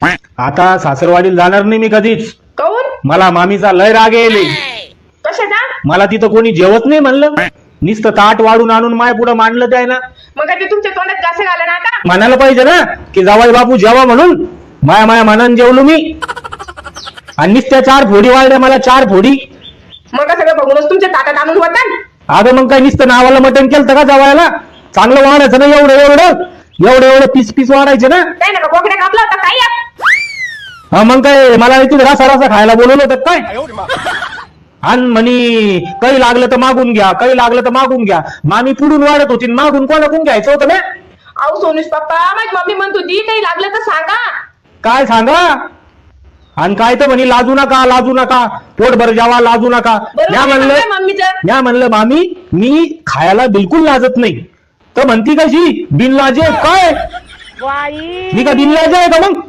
आता सासरवाडीला जाणार नाही मी कधीच. काऊन? मला मामीचा लय राग येईल. कशाचा? मला तिथं कोणी जेवत नाही म्हणलं. नुसतं ताट वाढून आणून माय पुढे मांडलं त्या ना. मग काय ते तुमच्या तोंडात घास घाला ना आता. म्हणायला पाहिजे ना की जावाई बापू जेवा म्हणून. माया माया मनानं जेवलो मी. आणि नुसत्या 4 फोडी वाढल्या मला, 4 फोडी. मग का सगळं बघूनच तुमच्या ताटात आणून होता. अगं मग काय नुसतं नावाला मटण केलं का जावायला? चांगलं वाढायचं ना, एवढं पीस वाढायचे ना. काय नका बोकड्या कापला होता काय या? हा मग काय मला इथे रसा खायला बोलवलं होतं काय? आणि म्हणी काही लागलं तर मागून घ्या, काही लागलं तर मागून घ्या. मामी पुढून वाढत होती, मागून कोणाकडून घ्यायचं होतं ना. अहो सोनूस पप्पा, माझी मम्मी म्हणत होती काही लागलं तर सांगा. काय सांगा? आणि काय तर म्हणे लाजू नका, पोटभर जेवा, लाजू नका. म्या म्हणलं मामी मी खायला बिलकुल लाजत नाही. तर म्हणती कशी बिनलाजे काय? मी का बिनलाजे आहे का मग?